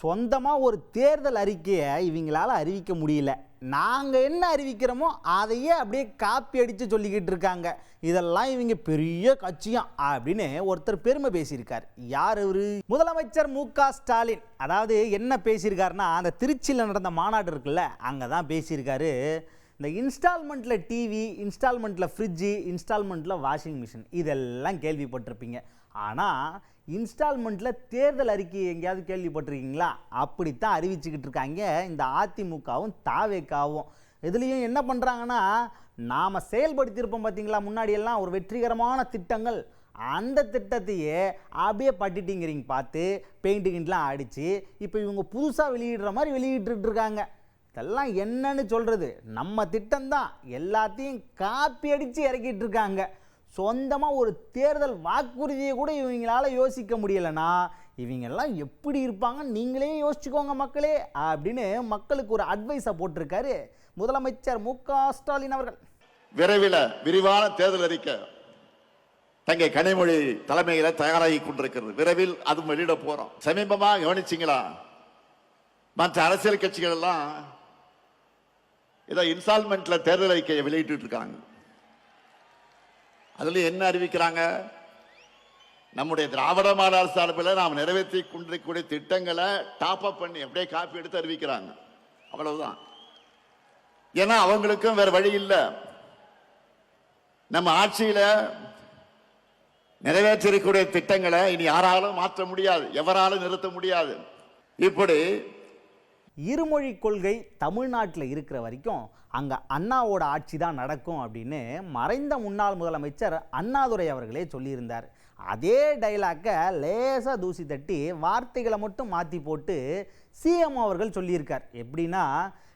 சொந்தமாக ஒரு தேர்தல் அறிக்கையை இவங்களால அறிவிக்க முடியல. நாங்கள் என்ன அறிவிக்கிறோமோ அதையே அப்படியே காப்பி அடித்து சொல்லிக்கிட்டு இருக்காங்க. இதெல்லாம் இவங்க பெரிய கட்சியாம் அப்படின்னு ஒருத்தர் பெருமை பேசியிருக்கார். யார் இவர்? முதலமைச்சர் மு.க. ஸ்டாலின். அதாவது என்ன பேசியிருக்காருன்னா, அந்த திருச்சியில் நடந்த மாநாடு இருக்குல்ல, அங்கே தான் பேசியிருக்காரு. இந்த இன்ஸ்டால்மெண்ட்டில் டிவி, இன்ஸ்டால்மெண்ட்டில் ஃப்ரிட்ஜு, இன்ஸ்டால்மெண்ட்டில் வாஷிங் மிஷின் இதெல்லாம் கேள்விப்பட்டிருப்பீங்க. ஆனால் இன்ஸ்டால்மெண்ட்டில் தேர்தல் அறிக்கை எங்கேயாவது கேள்விப்பட்டிருக்கீங்களா? அப்படித்தான் அறிவிச்சுக்கிட்டு இருக்காங்க இந்த அதிமுகவும் தாவேக்காவும். இதுலேயும் என்ன பண்ணுறாங்கன்னா, நாம் செயல்படுத்தியிருப்போம் பார்த்தீங்களா முன்னாடியெல்லாம் ஒரு வெற்றிகரமான திட்டங்கள், அந்த திட்டத்தையே அப்படியே பட்டிட்டிங்கிறீங்க பார்த்து பெயிண்டிங்லாம் அடித்து இப்போ இவங்க புதுசாக வெளியிடுற மாதிரி வெளியிட்டு இருக்காங்க. இதெல்லாம் என்னன்னு சொல்கிறது? நம்ம திட்டம்தான் எல்லாத்தையும் காப்பி அடித்து இறக்கிட்டு இருக்காங்க. சொந்தமாக ஒரு தேர்தல் வாக்குறுதியை கூட இவங்களால யோசிக்க முடியலைன்னா இவங்கெல்லாம் எப்படி இருப்பாங்க நீங்களே யோசிச்சுக்கோங்க மக்களே அப்படின்னு மக்களுக்கு ஒரு அட்வைஸை போட்டிருக்காரு முதலமைச்சர் மு.க. ஸ்டாலின் அவர்கள். விரைவில் விரிவான தேர்தல் அறிக்கை தங்கை கனிமொழி தலைமையில தயாராகி கொண்டிருக்கிறது. விரைவில் அது வெளியிட போறோம். சமீபமா கவனிச்சிங்களா, மற்ற அரசியல் கட்சிகள் எல்லாம் ஏதோ இன்ஸ்டால்மெண்ட்ல தேர்தல் அறிக்கையை வெளியிட்டு இருக்காங்க. அதுல என்ன அறிவிக்கிறாங்க? நம்முடைய திராவிட மாடல் சார்பில் நாம் நிறைவேற்றி கொண்டிருக்கக்கூடிய திட்டங்களை டாப் அப் பண்ணி அப்படியே காப்பி எடுத்து அறிவிக்கிறாங்க. அவ்வளவுதான். ஏன்னா அவங்களுக்கும் வேற வழி இல்லை. நம்ம ஆட்சியில நிறைவேற்றிருக்கக்கூடிய திட்டங்களை இனி யாராலும் மாற்ற முடியாது, எவராலும் நிறுத்த முடியாது. இப்படி இருமொழி கொள்கை தமிழ்நாட்டில் இருக்கிற வரைக்கும் அங்கே அண்ணாவோட ஆட்சி தான் நடக்கும் அப்படின்னு மறைந்த முன்னாள் முதலமைச்சர் அண்ணாதுரை அவர்களே சொல்லியிருந்தார். அதே டைலாக்கை லேசாக தூசி தட்டி வார்த்தைகளை மட்டும் மாற்றி போட்டு சிஎம் அவர்கள் சொல்லியிருக்கார். எப்படின்னா,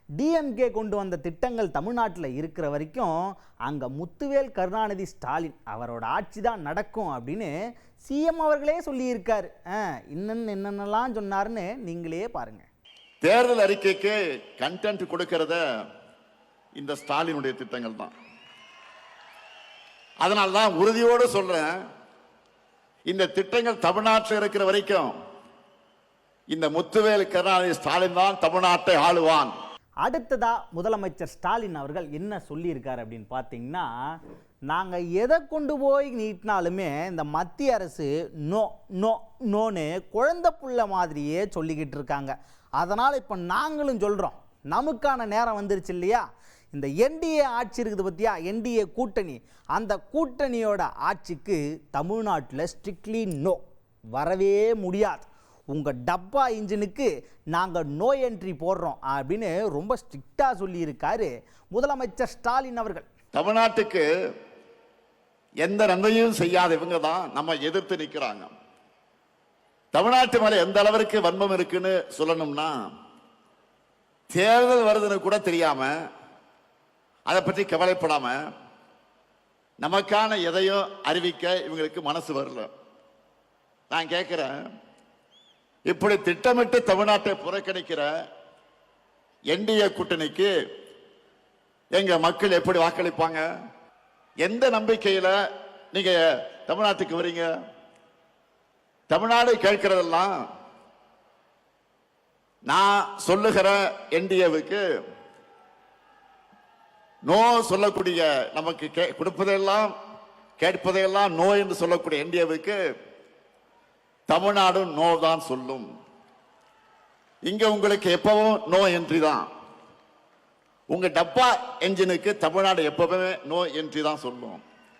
டிஎம்கே கொண்டு வந்த திட்டங்கள் தமிழ்நாட்டில் இருக்கிற வரைக்கும் அங்கே முத்துவேல் கருணாநிதி ஸ்டாலின் அவரோட ஆட்சி தான் நடக்கும் அப்படின்னு சிஎம் அவர்களே சொல்லியிருக்கார். என்னென்னலாம் சொன்னார்னு நீங்களே பாருங்க. தேர்தல் அறிக்கைக்கு கண்டென்ட் கொடுக்கிறத இந்த ஸ்டாலினுடைய திட்டங்கள் தான். அதனால்தான் உறுதியோடு சொல்றேன், இந்த திட்டங்கள் தமிழ்நாட்டில் இருக்கிற வரைக்கும் இந்த முத்துவேல் கருணாநிதி ஸ்டாலின் தான் தமிழ்நாட்டை ஆளுவான். அடுத்ததா முதலமைச்சர் ஸ்டாலின் அவர்கள் என்ன சொல்லியிருக்காரு அப்படின்னு பார்த்தீங்கன்னா, நாங்கள் எதை கொண்டு போய் நீட்டினாலுமே இந்த மத்திய அரசு நோ நோ நோன்னு குழந்தை புள்ள மாதிரியே சொல்லிக்கிட்டு இருக்காங்க. அதனால் இப்போ நாங்களும் சொல்கிறோம், நமக்கான நேரம் வந்துருச்சு இல்லையா? இந்த என்டிஏ ஆட்சி இருக்குது பார்த்தியா, என்டிஏ கூட்டணி, அந்த கூட்டணியோட ஆட்சிக்கு தமிழ்நாட்டில் ஸ்ட்ரிக்ட்லி நோ, வரவே முடியாது. உங்கள் டப்பா இன்ஜினுக்கு நாங்கள் நோ என்ட்ரி போடுறோம் அப்படின்னு ரொம்ப ஸ்ட்ரிக்டாக சொல்லியிருக்காரு முதலமைச்சர் ஸ்டாலின் அவர்கள். தமிழ்நாட்டுக்கு எந்த நன்மையும் செய்யாத இவங்க தான் நம்ம எதிர்த்து நிற்கிறாங்க. தமிழ்நாட்டு மேல எந்த அளவிற்கு வன்மம் இருக்குன்னு சொல்லணும்னா, தேர்தல் வருதுன்னு கூட தெரியாம, அதை பற்றி கவலைப்படாம, நமக்கான எதையும் அறிவிக்க இவங்களுக்கு மனசு வரல. நான் கேட்கிறேன், இப்படி திட்டமிட்டு தமிழ்நாட்டை புறக்கணிக்கிற என்டிஏ கூட்டணிக்கு எங்க மக்கள் எப்படி வாக்களிப்பாங்க? எந்த நம்பிக்கையில நீங்க தமிழ்நாட்டுக்கு வரீங்க? தமிழ்நாடு கேட்கிறதெல்லாம் நான் சொல்லுகிற என்டிஏவுக்கு நோ சொல்லக்கூடிய, நமக்கு கொடுப்பதையெல்லாம் கேட்பதையெல்லாம் நோ என்று சொல்லக்கூடிய என்டிஏவுக்கு தமிழ்நாடு நோ தான் சொல்லும். இங்க உங்களுக்கு எப்பவும் நோ என்ட்ரி தான். உங்க டப்பா என்ஜினுக்கு தமிழ்நாடு எப்பவுமே நோ என்ட்ரி தான் சொல்லும்.